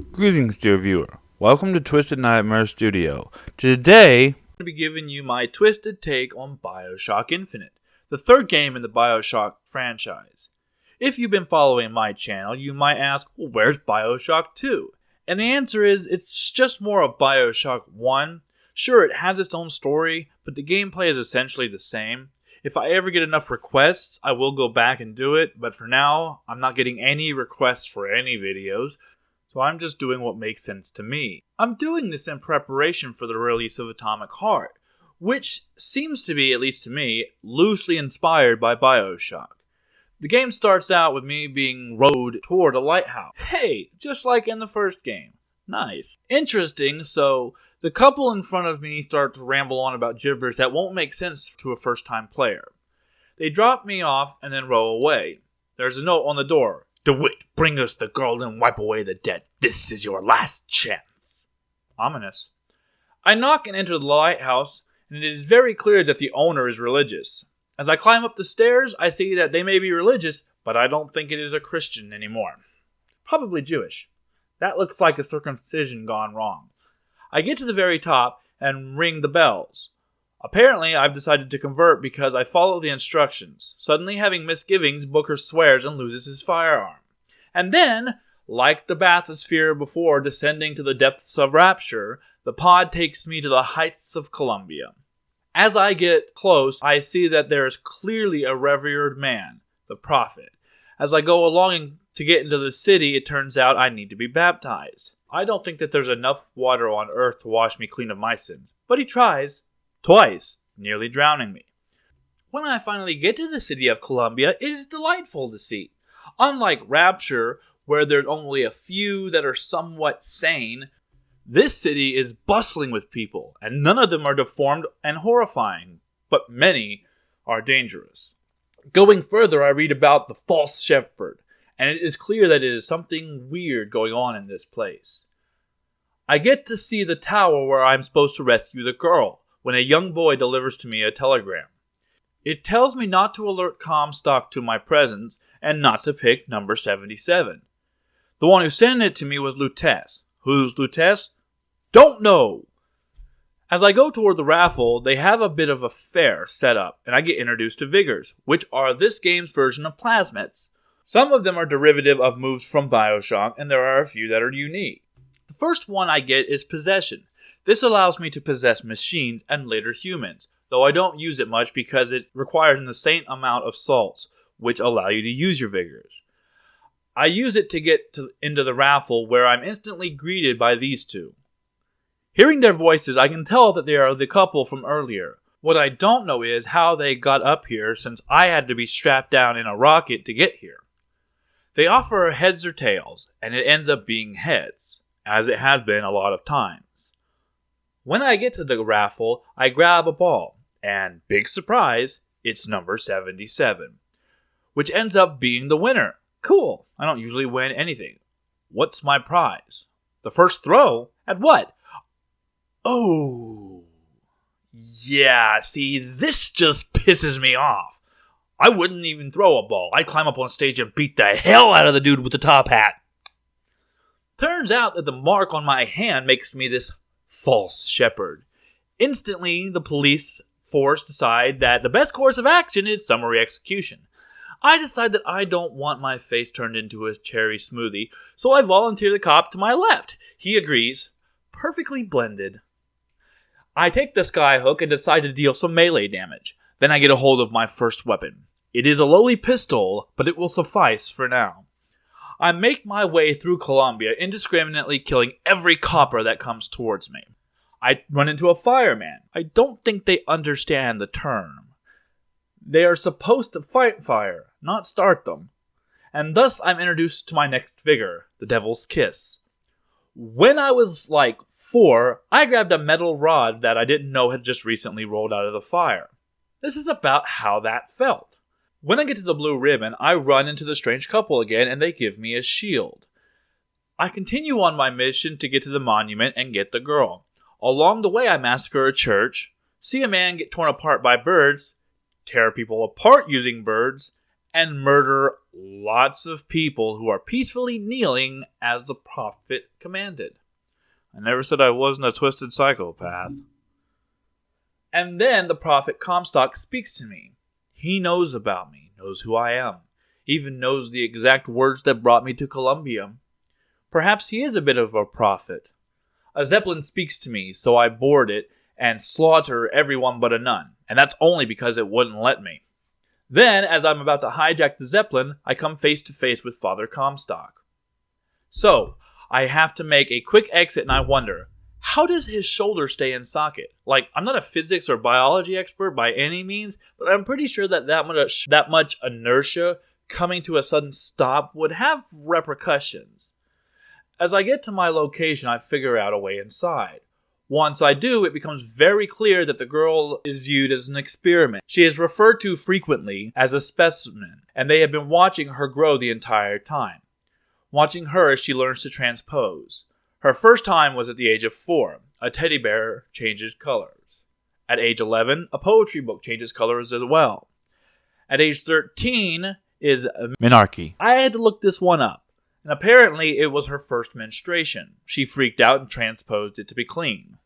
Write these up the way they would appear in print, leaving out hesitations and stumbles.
Greetings, dear viewer. Welcome to Twisted Knightmare Studio. Today, I'm going to be giving you my twisted take on Bioshock Infinite, the third game in the Bioshock franchise. If you've been following my channel, you might ask, well, where's Bioshock 2? And the answer is, it's just more of Bioshock 1. Sure, it has its own story, but the gameplay is essentially the same. If I ever get enough requests, I will go back and do it, but for now, I'm not getting any requests for any videos, so I'm just doing what makes sense to me. I'm doing this in preparation for the release of Atomic Heart, which seems to be, at least to me, loosely inspired by Bioshock. The game starts out with me being rowed toward a lighthouse. Hey, just like in the first game. Nice. Interesting, so the couple in front of me start to ramble on about gibberish that won't make sense to a first-time player. They drop me off and then row away. There's a note on the door. DeWitt, bring us the girl and wipe away the debt. This is your last chance. Ominous. I knock and enter the lighthouse, and it is very clear that the owner is religious. As I climb up the stairs, I see that they may be religious, but I don't think it is a Christian anymore. Probably Jewish. That looks like a circumcision gone wrong. I get to the very top and ring the bells. Apparently, I've decided to convert because I follow the instructions. Suddenly having misgivings, Booker swears and loses his firearm. And then, like the bathysphere before descending to the depths of rapture, the pod takes me to the heights of Columbia. As I get close, I see that there is clearly a revered man, the prophet. As I go along to get into the city, it turns out I need to be baptized. I don't think that there's enough water on earth to wash me clean of my sins, but he tries. Twice, nearly drowning me. When I finally get to the city of Columbia, it is delightful to see. Unlike Rapture, where there's only a few that are somewhat sane, this city is bustling with people, and none of them are deformed and horrifying, but many are dangerous. Going further, I read about the false shepherd, and it is clear that it is something weird going on in this place. I get to see the tower where I'm supposed to rescue the girl, when a young boy delivers to me a telegram. It tells me not to alert Comstock to my presence and not to pick number 77. The one who sent it to me was Lutece. Who's Lutece? Don't know! As I go toward the raffle, they have a bit of a fair set up, and I get introduced to Vigors, which are this game's version of plasmids. Some of them are derivative of moves from Bioshock, and there are a few that are unique. The first one I get is Possession. This allows me to possess machines and later humans, though I don't use it much because it requires an insane amount of salts, which allow you to use your vigors. I use it to get into the raffle, where I'm instantly greeted by these two. Hearing their voices, I can tell that they are the couple from earlier. What I don't know is how they got up here, since I had to be strapped down in a rocket to get here. They offer heads or tails, and it ends up being heads, as it has been a lot of times. When I get to the raffle, I grab a ball, and big surprise, it's number 77, which ends up being the winner. Cool, I don't usually win anything. What's my prize? The first throw? At what? Oh, yeah, see, this just pisses me off. I wouldn't even throw a ball. I'd climb up on stage and beat the hell out of the dude with the top hat. Turns out that the mark on my hand makes me this false shepherd. Instantly, the police force decide that the best course of action is summary execution. I decide that I don't want my face turned into a cherry smoothie, so I volunteer the cop to my left. He agrees. Perfectly blended. I take the skyhook and decide to deal some melee damage. Then I get a hold of my first weapon. It is a lowly pistol, but it will suffice for now. I make my way through Columbia, indiscriminately killing every copper that comes towards me. I run into a fireman. I don't think they understand the term. They are supposed to fight fire, not start them. And thus I'm introduced to my next vigor, the Devil's Kiss. When I was like 4, I grabbed a metal rod that I didn't know had just recently rolled out of the fire. This is about how that felt. When I get to the blue ribbon, I run into the strange couple again, and they give me a shield. I continue on my mission to get to the monument and get the girl. Along the way, I massacre a church, see a man get torn apart by birds, tear people apart using birds, and murder lots of people who are peacefully kneeling as the prophet commanded. I never said I wasn't a twisted psychopath. And then the prophet Comstock speaks to me. He knows about me, knows who I am, even knows the exact words that brought me to Columbia. Perhaps he is a bit of a prophet. A zeppelin speaks to me, so I board it and slaughter everyone but a nun, and that's only because it wouldn't let me. Then, as I'm about to hijack the zeppelin, I come face to face with Father Comstock. So, I have to make a quick exit and I wonder, how does his shoulder stay in socket? Like, I'm not a physics or biology expert by any means, but I'm pretty sure that much inertia coming to a sudden stop would have repercussions. As I get to my location, I figure out a way inside. Once I do, it becomes very clear that the girl is viewed as an experiment. She is referred to frequently as a specimen, and they have been watching her grow the entire time. Watching her as she learns to transpose. Her first time was at the age of 4. A teddy bear changes colors. At age 11, a poetry book changes colors as well. At age 13 is menarche. I had to look this one up, and apparently it was her first menstruation. She freaked out and transposed it to be clean.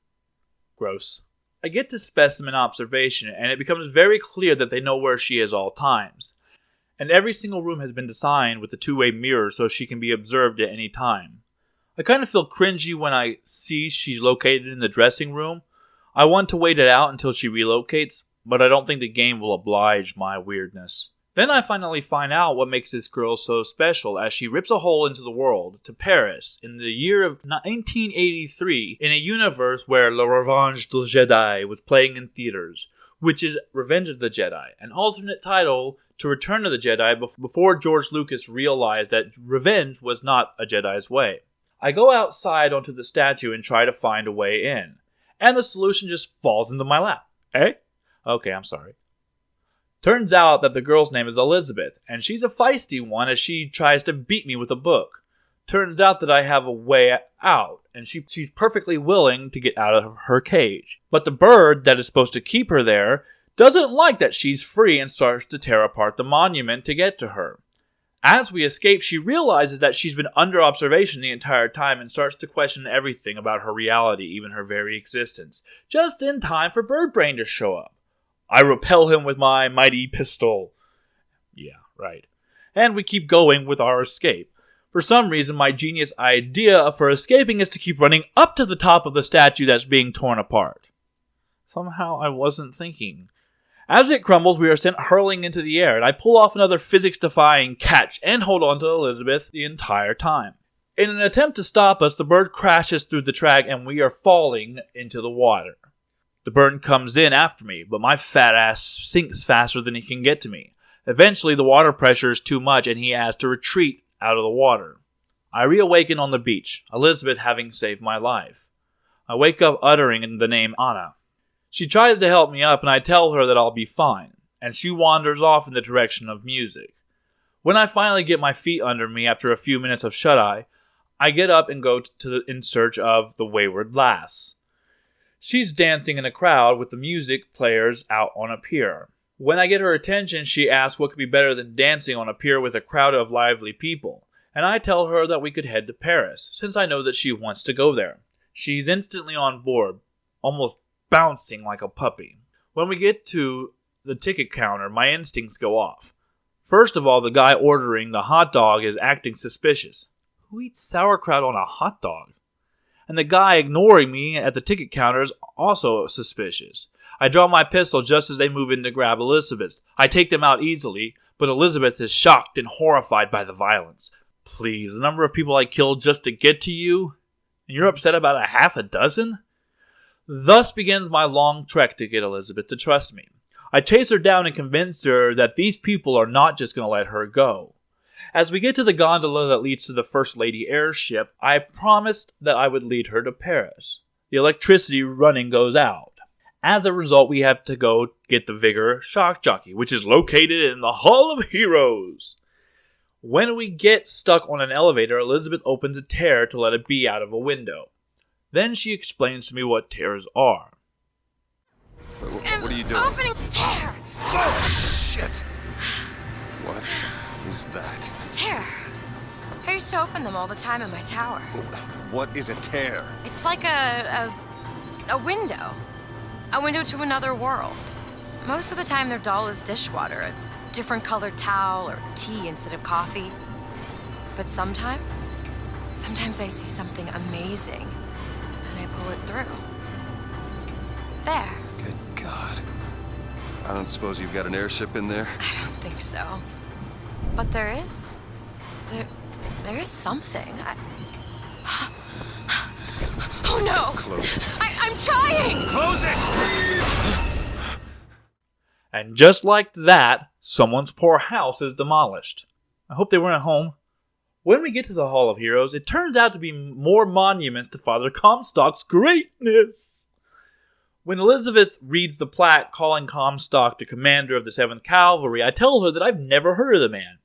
Gross. I get to specimen observation, and it becomes very clear that they know where she is all times. And every single room has been designed with a two-way mirror so she can be observed at any time. I kind of feel cringy when I see she's located in the dressing room. I want to wait it out until she relocates, but I don't think the game will oblige my weirdness. Then I finally find out what makes this girl so special as she rips a hole into the world to Paris in the year of 1983 in a universe where La Revanche du Jedi was playing in theaters, which is Revenge of the Jedi, an alternate title to Return of the Jedi before George Lucas realized that revenge was not a Jedi's way. I go outside onto the statue and try to find a way in, and the solution just falls into my lap. Eh? Okay, I'm sorry. Turns out that the girl's name is Elizabeth, and she's a feisty one as she tries to beat me with a book. Turns out that I have a way out, and she's perfectly willing to get out of her cage. But the bird that is supposed to keep her there doesn't like that she's free and starts to tear apart the monument to get to her. As we escape, she realizes that she's been under observation the entire time and starts to question everything about her reality, even her very existence, just in time for Birdbrain to show up. I repel him with my mighty pistol. Yeah, right. And we keep going with our escape. For some reason, my genius idea for escaping is to keep running up to the top of the statue that's being torn apart. Somehow I wasn't thinking. As it crumbles, we are sent hurling into the air, and I pull off another physics-defying catch and hold on to Elizabeth the entire time. In an attempt to stop us, the bird crashes through the track and we are falling into the water. The bird comes in after me, but my fat ass sinks faster than he can get to me. Eventually, the water pressure is too much and he has to retreat out of the water. I reawaken on the beach, Elizabeth having saved my life. I wake up uttering the name Anna. She tries to help me up and I tell her that I'll be fine, and she wanders off in the direction of music. When I finally get my feet under me after a few minutes of shut-eye, I get up and go in search of the wayward lass. She's dancing in a crowd with the music players out on a pier. When I get her attention, she asks what could be better than dancing on a pier with a crowd of lively people, and I tell her that we could head to Paris, since I know that she wants to go there. She's instantly on board, almost bouncing like a puppy. When we get to the ticket counter, my instincts go off. First of all, the guy ordering the hot dog is acting suspicious. Who eats sauerkraut on a hot dog? And the guy ignoring me at the ticket counter is also suspicious. I draw my pistol just as they move in to grab Elizabeth. I take them out easily, but Elizabeth is shocked and horrified by the violence. Please, the number of people I killed just to get to you? And you're upset about a half a dozen? Thus begins my long trek to get Elizabeth to trust me. I chase her down and convince her that these people are not just going to let her go. As we get to the gondola that leads to the First Lady airship, I promised that I would lead her to Paris. The electricity running goes out. As a result, we have to go get the Vigor shock jockey, which is located in the Hall of Heroes. When we get stuck on an elevator, Elizabeth opens a tear to let a bee out of a window. Then she explains to me what tears are. What are you doing? Opening tear! Oh, shit! What is that? It's a tear. I used to open them all the time in my tower. What is a tear? It's like a window. A window to another world. Most of the time they're dull as dishwater, a different colored towel or tea instead of coffee. But sometimes I see something amazing, and I pull it through. There. Good God. I don't suppose you've got an airship in there? I don't think so. But there is. There is something. Oh no! Close it. I'm trying! Close it! And just like that, someone's poor house is demolished. I hope they weren't at home. When we get to the Hall of Heroes, it turns out to be more monuments to Father Comstock's greatness. When Elizabeth reads the plaque calling Comstock the commander of the 7th Cavalry, I tell her that I've never heard of the man.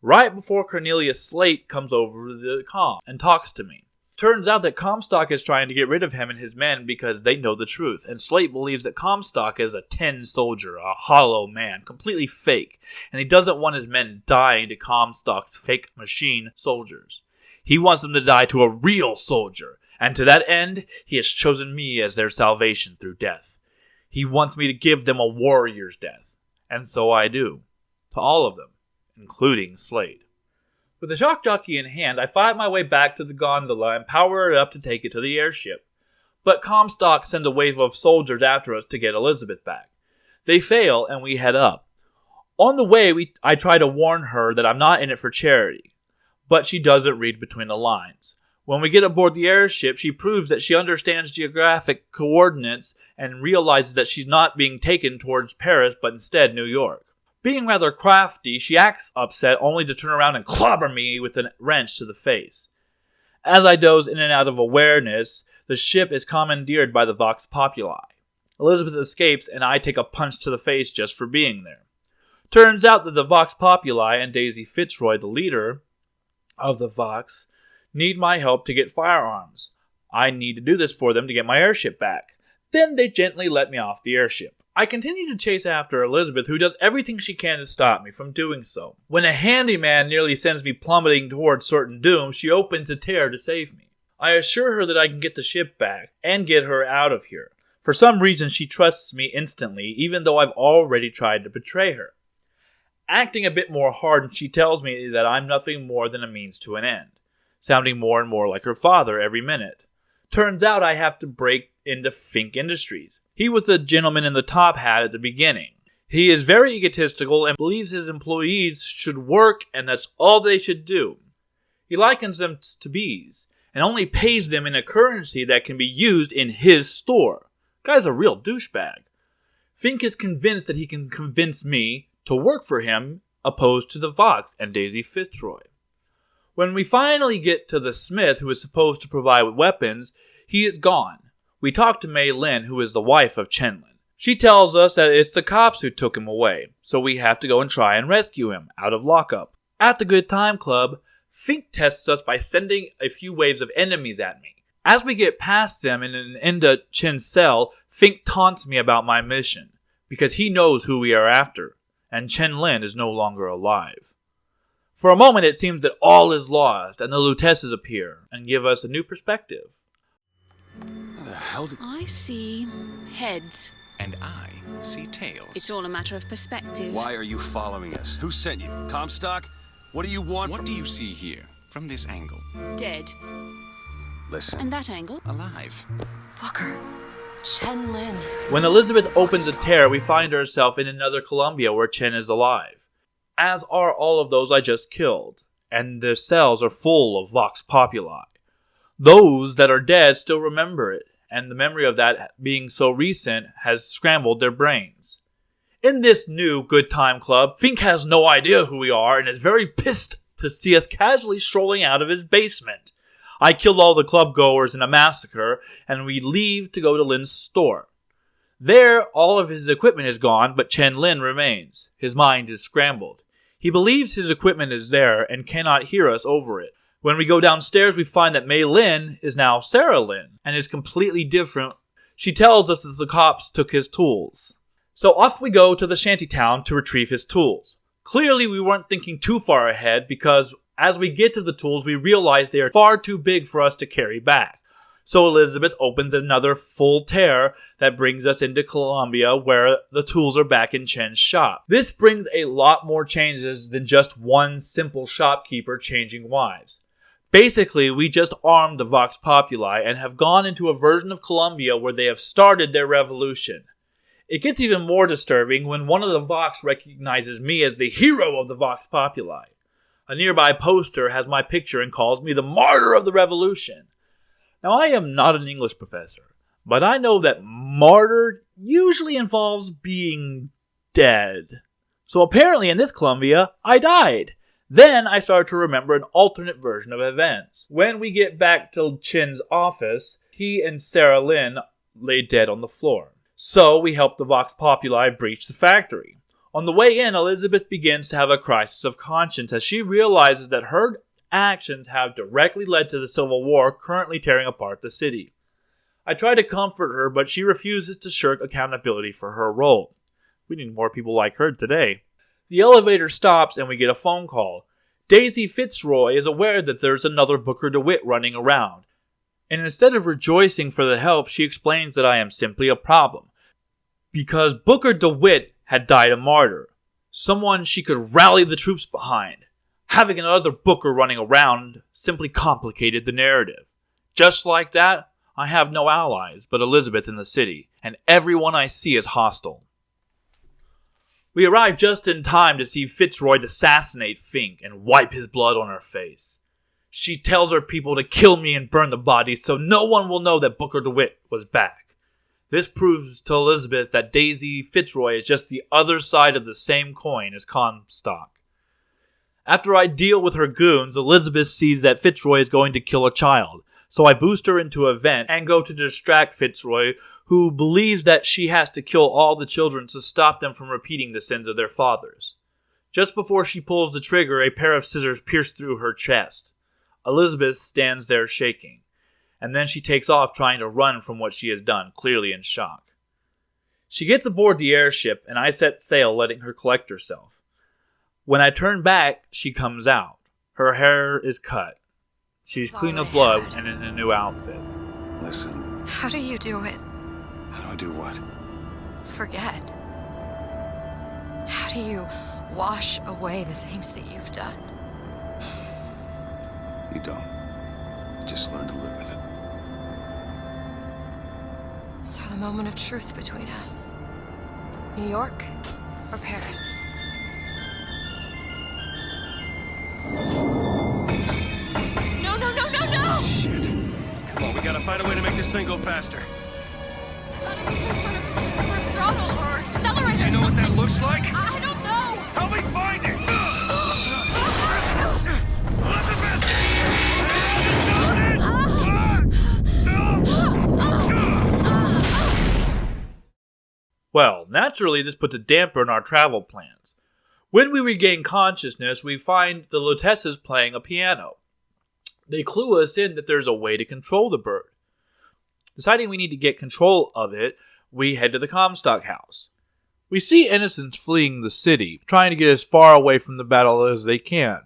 Right before Cornelius Slate comes over to the comm and talks to me. Turns out that Comstock is trying to get rid of him and his men because they know the truth, and Slate believes that Comstock is a tin soldier, a hollow man, completely fake, and he doesn't want his men dying to Comstock's fake machine soldiers. He wants them to die to a real soldier, and to that end, he has chosen me as their salvation through death. He wants me to give them a warrior's death, and so I do, to all of them, including Slate. With the shock jockey in hand, I fight my way back to the gondola and power it up to take it to the airship. But Comstock sends a wave of soldiers after us to get Elizabeth back. They fail, and we head up. On the way, I try to warn her that I'm not in it for charity, but she doesn't read between the lines. When we get aboard the airship, she proves that she understands geographic coordinates and realizes that she's not being taken towards Paris, but instead New York. Being rather crafty, she acts upset only to turn around and clobber me with a wrench to the face. As I doze in and out of awareness, the ship is commandeered by the Vox Populi. Elizabeth escapes, and I take a punch to the face just for being there. Turns out that the Vox Populi and Daisy Fitzroy, the leader of the Vox, need my help to get firearms. I need to do this for them to get my airship back. Then they gently let me off the airship. I continue to chase after Elizabeth, who does everything she can to stop me from doing so. When a handyman nearly sends me plummeting towards certain doom, she opens a tear to save me. I assure her that I can get the ship back and get her out of here. For some reason, she trusts me instantly, even though I've already tried to betray her. Acting a bit more hardened, she tells me that I'm nothing more than a means to an end, sounding more and more like her father every minute. Turns out I have to break into Fink Industries. He was the gentleman in the top hat at the beginning. He is very egotistical and believes his employees should work and that's all they should do. He likens them to bees and only pays them in a currency that can be used in his store. Guy's a real douchebag. Fink is convinced that he can convince me to work for him opposed to the Vox and Daisy Fitzroy. When we finally get to the smith who is supposed to provide weapons, he is gone. We talk to Mei Lin, who is the wife of Chen Lin. She tells us that it's the cops who took him away, so we have to go and try and rescue him out of lockup. At the Good Time Club, Fink tests us by sending a few waves of enemies at me. As we get past them and into Chen's cell, Fink taunts me about my mission, because he knows who we are after, and Chen Lin is no longer alive. For a moment it seems that all is lost, and the Lutesses appear and give us a new perspective. How the hell did... I see heads. And I see tails. It's all a matter of perspective. Why are you following us? Who sent you? Comstock? What do you want? What do you see here, from this angle? Dead. Listen. And that angle? Alive. Walker. Chen Lin. When Elizabeth opens the tear, we find ourselves in another Columbia where Chen is alive, as are all of those I just killed, and their cells are full of Vox Populi. Those that are dead still remember it, and the memory of that being so recent has scrambled their brains. In this new Good Time Club, Fink has no idea who we are and is very pissed to see us casually strolling out of his basement. I killed all the club goers in a massacre, and we leave to go to Lin's store. There, all of his equipment is gone, but Chen Lin remains. His mind is scrambled. He believes his equipment is there and cannot hear us over it. When we go downstairs, we find that Mei Lin is now Sarah Lin and is completely different. She tells us that the cops took his tools. So off we go to the shantytown to retrieve his tools. Clearly, we weren't thinking too far ahead because as we get to the tools, we realize they are far too big for us to carry back. So Elizabeth opens another full tear that brings us into Colombia where the tools are back in Chen's shop. This brings a lot more changes than just one simple shopkeeper changing wives. Basically, we just armed the Vox Populi and have gone into a version of Colombia where they have started their revolution. It gets even more disturbing when one of the Vox recognizes me as the hero of the Vox Populi. A nearby poster has my picture and calls me the martyr of the revolution. Now, I am not an English professor, but I know that martyr usually involves being dead. So apparently in this Columbia, I died. Then I started to remember an alternate version of events. When we get back to Chin's office, he and Sarah Lynn lay dead on the floor. So we help the Vox Populi breach the factory. On the way in, Elizabeth begins to have a crisis of conscience as she realizes that her actions have directly led to the civil war currently tearing apart the city. I try to comfort her, but she refuses to shirk accountability for her role. We need more people like her today. The elevator stops and we get a phone call. Daisy Fitzroy is aware that there's another Booker DeWitt running around. And instead of rejoicing for the help, she explains that I am simply a problem. Because Booker DeWitt had died a martyr. Someone she could rally the troops behind. Having another Booker running around simply complicated the narrative. Just like that, I have no allies but Elizabeth in the city, and everyone I see is hostile. We arrive just in time to see Fitzroy assassinate Fink and wipe his blood on her face. She tells her people to kill me and burn the bodies so no one will know that Booker DeWitt was back. This proves to Elizabeth that Daisy Fitzroy is just the other side of the same coin as Comstock. After I deal with her goons, Elizabeth sees that Fitzroy is going to kill a child, so I boost her into a vent and go to distract Fitzroy, who believes that she has to kill all the children to stop them from repeating the sins of their fathers. Just before she pulls the trigger, a pair of scissors pierce through her chest. Elizabeth stands there shaking, and then she takes off trying to run from what she has done, clearly in shock. She gets aboard the airship, and I set sail, letting her collect herself. When I turn back, she comes out. Her hair is cut. She's clean of blood and in a new outfit. Listen. How do you do it? How do I do what? Forget. How do you wash away the things that you've done? You don't. You just learn to live with it. So the moment of truth between us. New York or Paris? No! Shit. Come on, we gotta find a way to make this thing go faster. There's gotta be some sort of throttle or accelerator. Do you know what that looks like? I don't know. Help me find it! Elizabeth! Well, naturally this puts a damper in our travel plans. When we regain consciousness, we find the Lutesses playing a piano. They clue us in that there's a way to control the bird. Deciding we need to get control of it, we head to the Comstock house. We see innocents fleeing the city, trying to get as far away from the battle as they can.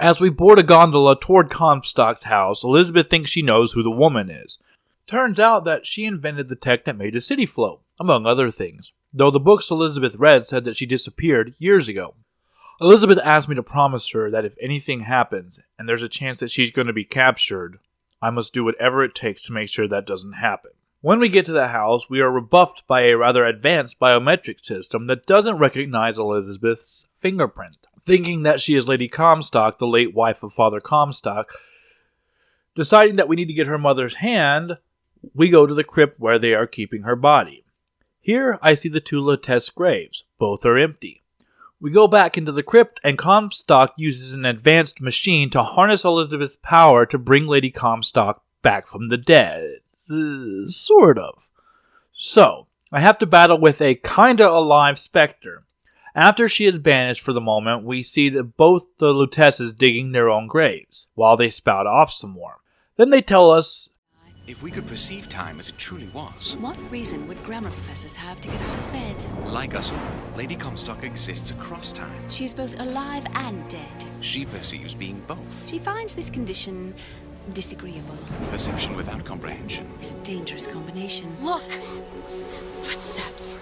As we board a gondola toward Comstock's house, Elizabeth thinks she knows who the woman is. Turns out that she invented the tech that made the city float, among other things, though the books Elizabeth read said that she disappeared years ago. Elizabeth asked me to promise her that if anything happens, and there's a chance that she's going to be captured, I must do whatever it takes to make sure that doesn't happen. When we get to the house, we are rebuffed by a rather advanced biometric system that doesn't recognize Elizabeth's fingerprint. Thinking that she is Lady Comstock, the late wife of Father Comstock, deciding that we need to get her mother's hand, we go to the crypt where they are keeping her body. Here, I see the two Lutece graves. Both are empty. We go back into the crypt, and Comstock uses an advanced machine to harness Elizabeth's power to bring Lady Comstock back from the dead. Sort of. So, I have to battle with a kinda alive specter. After she is banished for the moment, we see that both the Lutesses digging their own graves, while they spout off some more. Then they tell us If we could perceive time as it truly was, What reason would grammar professors have to get out of bed? like us all, Lady Comstock exists across time. She's both alive and dead. She perceives being both. She finds this condition disagreeable. Perception without comprehension. It's a dangerous combination. Look! Footsteps.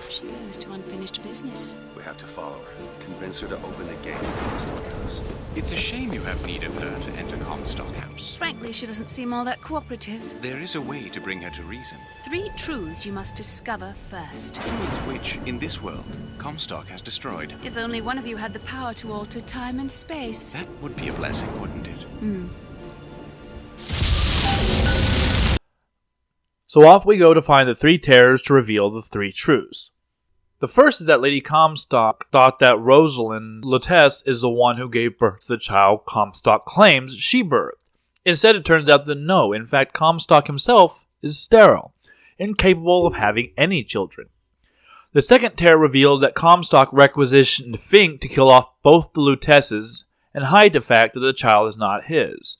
She goes to unfinished business. We have to follow her. Convince her to open the gate to Comstock House. It's a shame you have need of her to enter Comstock House. Frankly, she doesn't seem all that cooperative. There is a way to bring her to reason. 3 truths you must discover first. Truths which, in this world, Comstock has destroyed. If only one of you had the power to alter time and space. That would be a blessing, wouldn't it? So off we go to find the 3 terrors to reveal the 3 truths. The first is that Lady Comstock thought that Rosalind Lutece is the one who gave birth to the child Comstock claims she birthed. Instead, it turns out that no, in fact, Comstock himself is sterile, incapable of having any children. The second terror reveals that Comstock requisitioned Fink to kill off both the Luteces and hide the fact that the child is not his.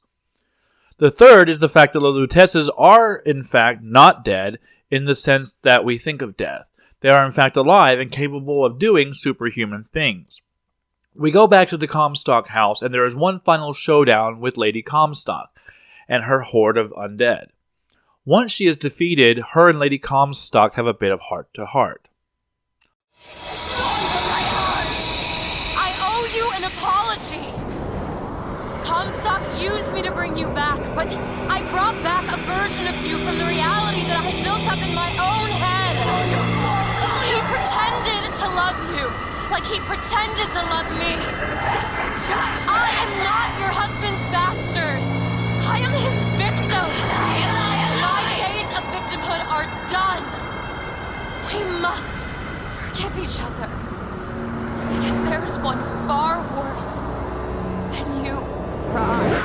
The third is the fact that the Luteces are, in fact, not dead in the sense that we think of death. They are, in fact, alive and capable of doing superhuman things. We go back to the Comstock house, and there is one final showdown with Lady Comstock and her horde of undead. Once she is defeated, her and Lady Comstock have a bit of heart-to-heart. I owe you an apology. Comstock used me to bring you back, but I brought back a version of you from the reality that I had built up in my own head. He pretended to love you, like he pretended to love me. Bastard child. I am not your husband's bastard. I am his victim. My days of victimhood are done. We must forgive each other, because there's one far worse than you. Prophet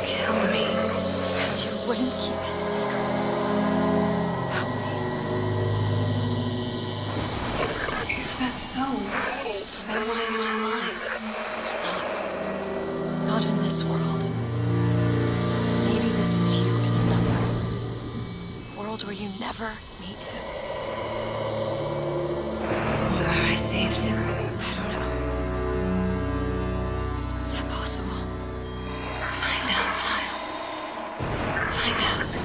killed me Because you wouldn't keep his secret about me. If that's so, then why am I alive? Not in this world. Maybe this is you in another world where you never meet him. Or where I saved him? I don't know. Is that possible? Find out, child. Find out.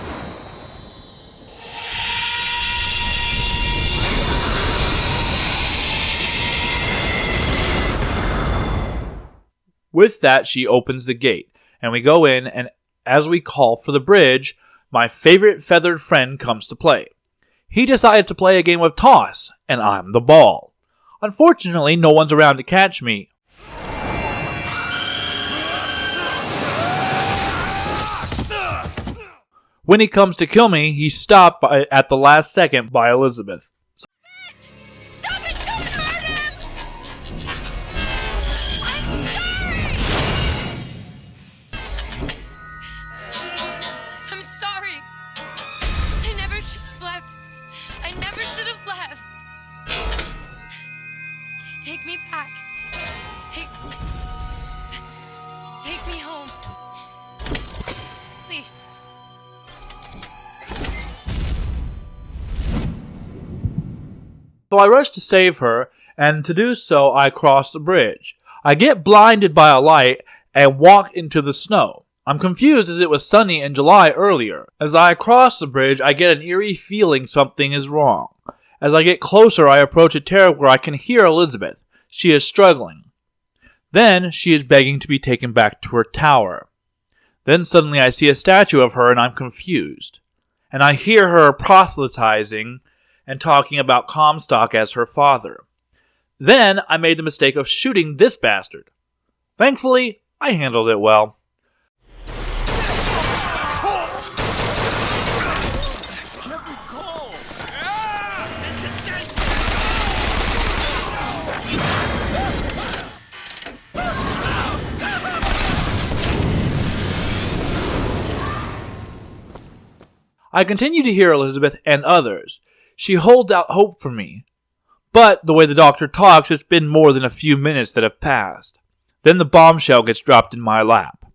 With that, she opens the gate, and we go in, and as we call for the bridge, my favorite feathered friend comes to play. He decides to play a game of toss, and I'm the ball. Unfortunately, no one's around to catch me. When he comes to kill me, he's stopped at the last second by Elizabeth. Stop it! Don't hurt him! I'm sorry. I never should have left. I never should have left. Take me back. Take me home. Please. So I rush to save her, and to do so, I cross the bridge. I get blinded by a light and walk into the snow. I'm confused as it was sunny in July earlier. As I cross the bridge, I get an eerie feeling something is wrong. As I get closer, I approach a terrace where I can hear Elizabeth. She is struggling. Then she is begging to be taken back to her tower. Then suddenly I see a statue of her and I'm confused. And I hear her proselytizing and talking about Comstock as her father. Then I made the mistake of shooting this bastard. Thankfully, I handled it well. I continue to hear Elizabeth and others. She holds out hope for me. But the way the doctor talks, it's been more than a few minutes that have passed. Then the bombshell gets dropped in my lap.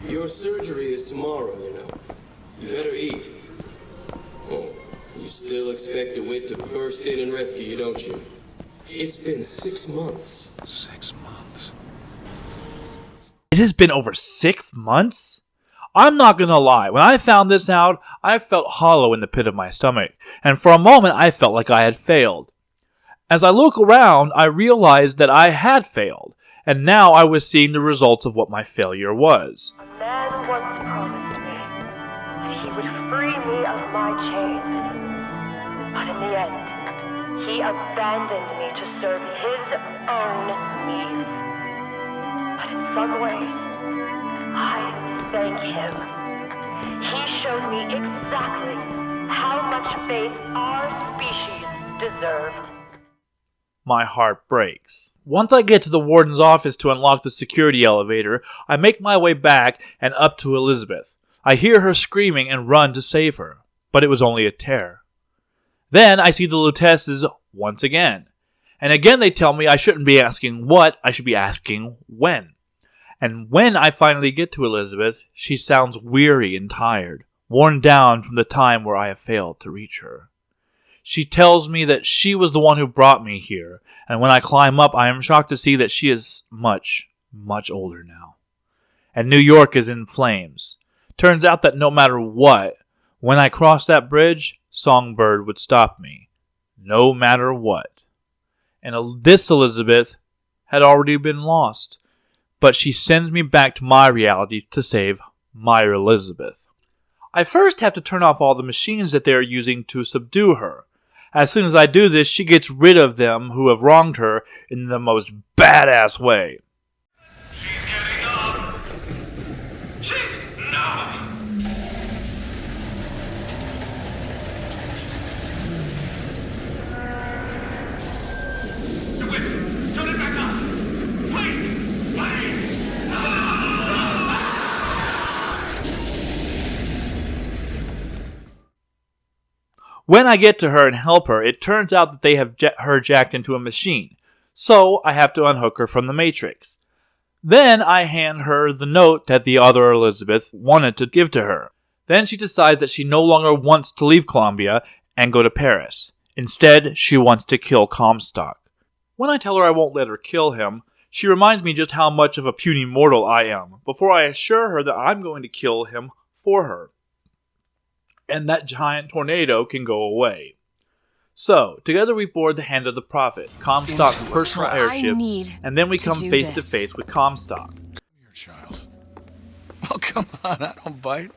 Your surgery is tomorrow, you know. You better eat. Oh, you still expect DeWitt to burst in and rescue you, don't you? It's been 6 months. 6 months. It has been over 6 months? I'm not gonna lie, when I found this out, I felt hollow in the pit of my stomach, and for a moment I felt like I had failed. As I look around, I realized that I had failed, and now I was seeing the results of what my failure was. A man once promised me that he would free me of my chains. But in the end, he abandoned me to serve his own needs. But in some ways, I thank him. He showed me exactly how much faith our species deserved. My heart breaks. Once I get to the warden's office to unlock the security elevator, I make my way back and up to Elizabeth. I hear her screaming and run to save her, but it was only a tear. Then I see the Lutesses once again. And again they tell me I shouldn't be asking what, I should be asking when. And when I finally get to Elizabeth, she sounds weary and tired, worn down from the time where I have failed to reach her. She tells me that she was the one who brought me here, and when I climb up, I am shocked to see that she is much, much older now. And New York is in flames. Turns out that no matter what, when I cross that bridge, Songbird would stop me. No matter what. And this Elizabeth had already been lost. But she sends me back to my reality to save my Elizabeth. I first have to turn off all the machines that they are using to subdue her. As soon as I do this, she gets rid of them who have wronged her in the most badass way. She's getting up! She's not! DeWitt, turn it back on! Please! When I get to her and help her, it turns out that they have her jacked into a machine. So I have to unhook her from the Matrix. Then I hand her the note that the other Elizabeth wanted to give to her. Then she decides that she no longer wants to leave Columbia and go to Paris. Instead, she wants to kill Comstock. When I tell her I won't let her kill him, she reminds me just how much of a puny mortal I am, before I assure her that I'm going to kill him for her. And that giant tornado can go away. So, together we board the Hand of the Prophet, Comstock's personal airship, and then we come face to face with Comstock. Your child. Oh, come on, I don't bite.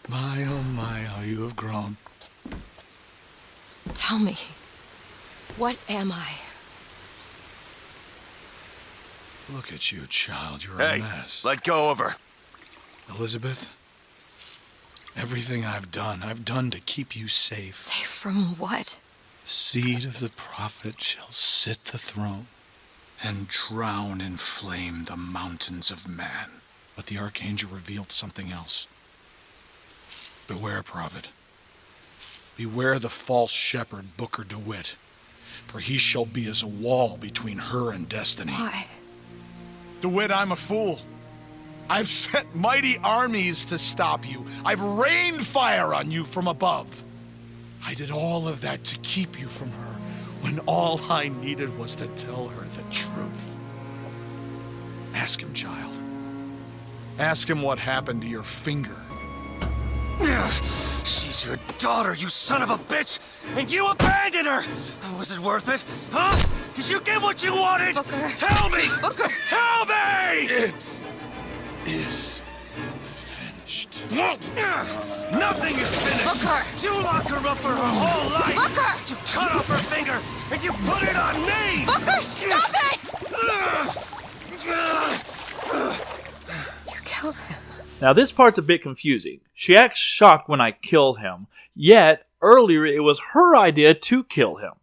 My, oh my, how you have grown. Tell me, what am I? Look at you, child, you're Hey, a mess. let go of her. Elizabeth, everything I've done to keep you safe. Safe from what? The seed of the prophet shall sit the throne and drown in flame the mountains of man. But the archangel revealed something else. Beware, prophet. Beware the false shepherd, Booker DeWitt, for he shall be as a wall between her and destiny. Why? DeWitt, I'm a fool. I've sent mighty armies to stop you. I've rained fire on you from above. I did all of that to keep you from her, when all I needed was to tell her the truth. Ask him, child. Ask him what happened to your finger. She's your daughter, you son of a bitch! And you abandoned her! Was it worth it? Huh? Did you get what you wanted? Booker. Tell me! Booker! Tell me! It is finished. Nothing is finished! Booker! You locked her up for her whole life! Booker! You cut off her finger, and you put it on me! Booker, stop it! You killed him. Now this part's a bit confusing. She acts shocked when I kill him, yet earlier it was her idea to kill him.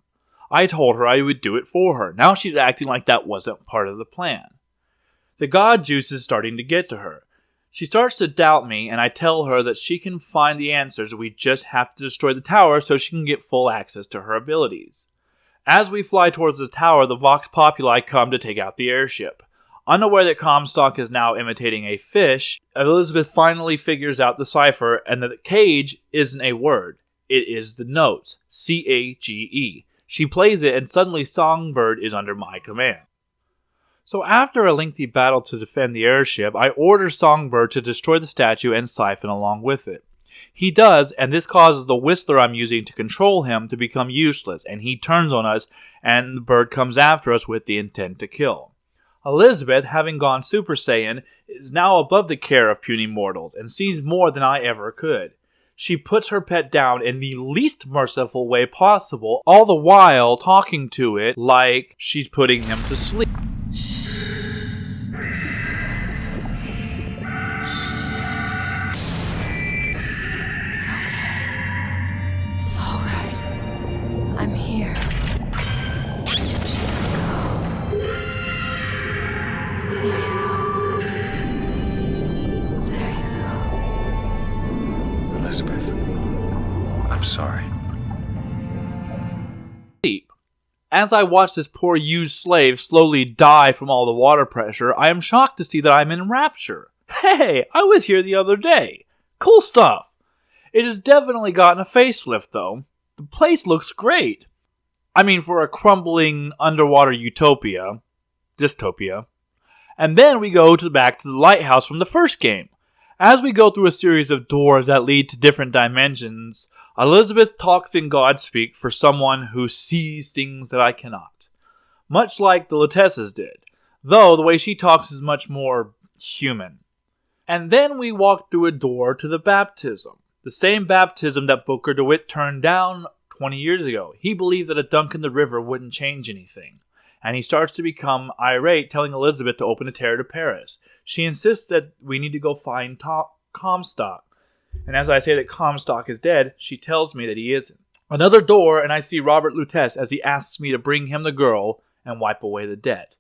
I told her I would do it for her. Now she's acting like that wasn't part of the plan. The god juice is starting to get to her. She starts to doubt me, and I tell her that she can find the answers. We just have to destroy the tower so she can get full access to her abilities. As we fly towards the tower, the Vox Populi come to take out the airship. Unaware that Comstock is now imitating a fish, Elizabeth finally figures out the cipher and that cage isn't a word. It is the notes. C-A-G-E. She plays it and suddenly Songbird is under my command. So after a lengthy battle to defend the airship, I order Songbird to destroy the statue and siphon along with it. He does, and this causes the whistler I'm using to control him to become useless, and he turns on us, and the bird comes after us with the intent to kill. Elizabeth, having gone Super Saiyan, is now above the care of puny mortals, and sees more than I ever could. She puts her pet down in the least merciful way possible, all the while talking to it like she's putting him to sleep. It's okay. It's alright. I'm here. Just let go. There you go. There you go. Elizabeth, I'm sorry. As I watch this poor used slave slowly die from all the water pressure, I am shocked to see that I'm in rapture. Hey, I was here the other day. Cool stuff. It has definitely gotten a facelift, though. The place looks great. I mean, for a crumbling underwater utopia. Dystopia. And then we go back to the lighthouse from the first game. As we go through a series of doors that lead to different dimensions, Elizabeth talks in God-speak for someone who sees things that I cannot. Much like the Lutesses did, though the way she talks is much more human. And then we walk through a door to the baptism. The same baptism that Booker DeWitt turned down 20 years ago. He believed that a dunk in the river wouldn't change anything. And he starts to become irate, telling Elizabeth to open a tear to Paris. She insists that we need to go find Comstock. And as I say that Comstock is dead, she tells me that he isn't. Another door, and I see Robert Lutece as he asks me to bring him the girl and wipe away the debt.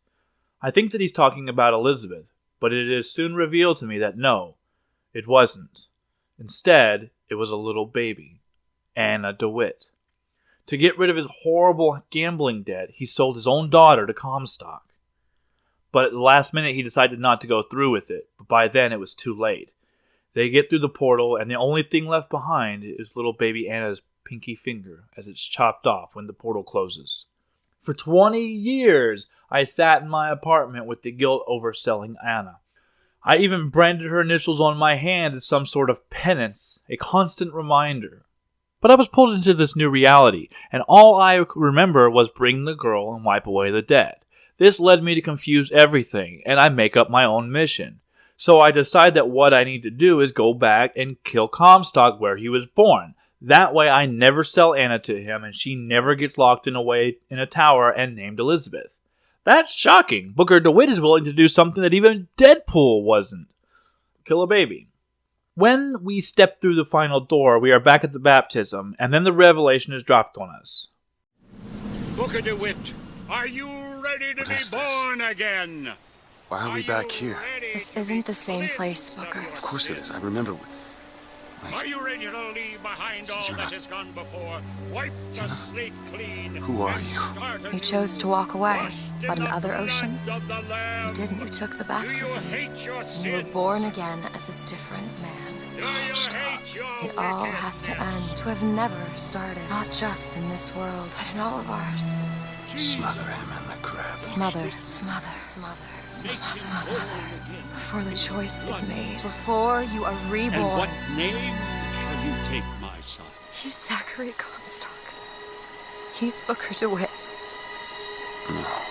I think that he's talking about Elizabeth, but it is soon revealed to me that no, it wasn't. Instead, it was a little baby, Anna DeWitt. To get rid of his horrible gambling debt, he sold his own daughter to Comstock. But at the last minute, he decided not to go through with it. But by then, it was too late. They get through the portal, and the only thing left behind is little baby Anna's pinky finger as it's chopped off when the portal closes. For 20 years, I sat in my apartment with the guilt over selling Anna. I even branded her initials on my hand as some sort of penance, a constant reminder. But I was pulled into this new reality, and all I remember was bring the girl and wipe away the debt. This led me to confuse everything, and I make up my own mission. So I decide that what I need to do is go back and kill Comstock where he was born. That way I never sell Anna to him, and she never gets locked away in a tower and named Elizabeth. That's shocking. Booker DeWitt is willing to do something that even Deadpool wasn't. Kill a baby. When we step through the final door, we are back at the baptism, and then the revelation is dropped on us. Booker DeWitt, are you ready to be born again? Why are we back here? This isn't the same place, Booker. Of course it is. I remember. Are you ready to leave behind all that has gone before? Wipe the slate clean. Who are you? You chose to walk away, but in other oceans, you didn't. You took the baptism. You were born again as a different man. It all has to end. To have never started, not just in this world, but in all of ours. Smother him in the crab. Smother. Before the choice is made. Before you are reborn. And what name shall you take, my son? He's Zachary Comstock. He's Booker DeWitt. No.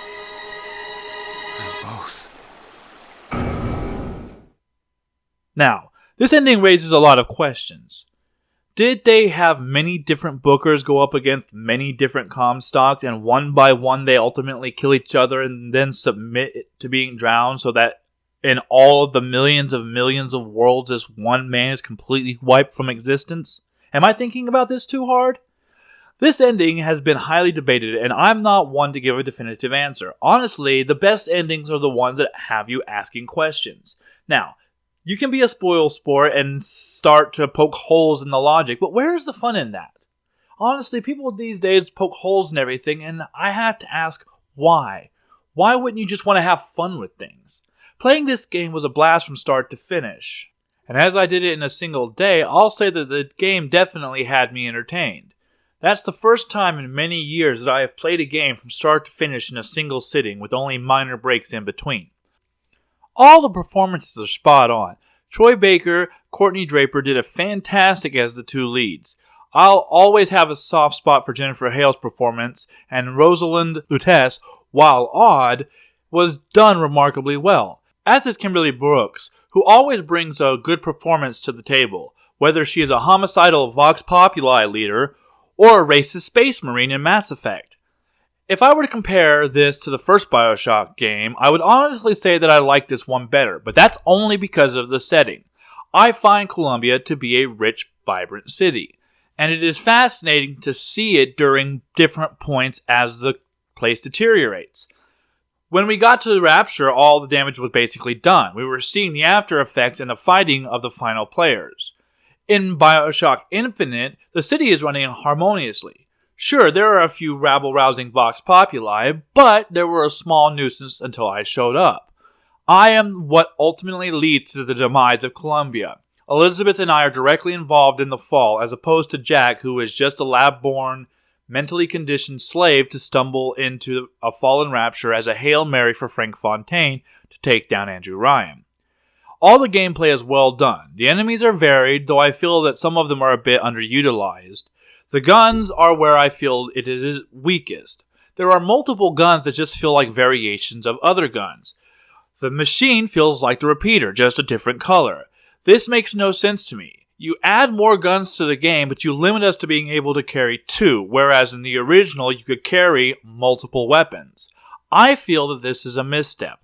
They're both. Now, this ending raises a lot of questions. Did they have many different Bookers go up against many different Comstocks, and one by one they ultimately kill each other and then submit to being drowned, so that in all of the millions of worlds this one man is completely wiped from existence? Am I thinking about this too hard? This ending has been highly debated, and I'm not one to give a definitive answer. Honestly, the best endings are the ones that have you asking questions. Now, you can be a spoil sport and start to poke holes in the logic, but where's the fun in that? Honestly, people these days poke holes in everything, and I have to ask, why? Why wouldn't you just want to have fun with things? Playing this game was a blast from start to finish. And as I did it in a single day, I'll say that the game definitely had me entertained. That's the first time in many years that I have played a game from start to finish in a single sitting with only minor breaks in between. All the performances are spot on. Troy Baker, Courtney Draper did a fantastic as the two leads. I'll always have a soft spot for Jennifer Hale's performance, and Rosalind Lutece, while odd, was done remarkably well. As is Kimberly Brooks, who always brings a good performance to the table, whether she is a homicidal Vox Populi leader or a racist space marine in Mass Effect. If I were to compare this to the first Bioshock game, I would honestly say that I like this one better, but that's only because of the setting. I find Columbia to be a rich, vibrant city, and it is fascinating to see it during different points as the place deteriorates. When we got to the Rapture, all the damage was basically done. We were seeing the after effects and the fighting of the final players. In Bioshock Infinite, the city is running harmoniously. Sure, there are a few rabble-rousing Vox Populi, but they were a small nuisance until I showed up. I am what ultimately leads to the demise of Columbia. Elizabeth and I are directly involved in the fall, as opposed to Jack, who is just a lab-born, mentally conditioned slave to stumble into a fallen Rapture as a Hail Mary for Frank Fontaine to take down Andrew Ryan. All the gameplay is well done. The enemies are varied, though I feel that some of them are a bit underutilized. The guns are where I feel it is weakest. There are multiple guns that just feel like variations of other guns. The machine feels like the repeater, just a different color. This makes no sense to me. You add more guns to the game, but you limit us to being able to carry 2, whereas in the original you could carry multiple weapons. I feel that this is a misstep.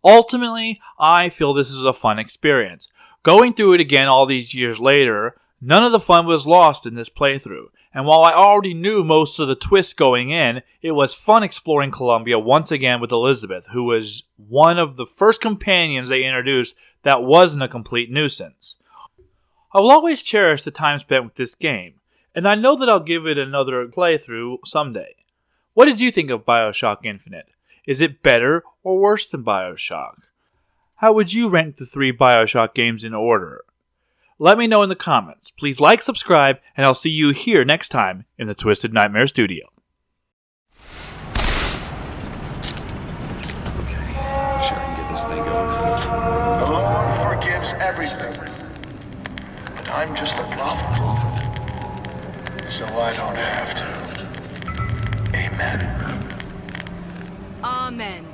Ultimately, I feel this is a fun experience. Going through it again all these years later, none of the fun was lost in this playthrough, and while I already knew most of the twists going in, it was fun exploring Columbia once again with Elizabeth, who was one of the first companions they introduced that wasn't a complete nuisance. I will always cherish the time spent with this game, and I know that I'll give it another playthrough someday. What did you think of Bioshock Infinite? Is it better or worse than Bioshock? How would you rank the 3 Bioshock games in order? Let me know in the comments. Please like, subscribe, and I'll see you here next time in the Twisted Knightmare Studio. Okay, I'm sure I can get this thing going. The Lord forgives everything. But I'm just a prophet, so I don't have to. Amen. Amen.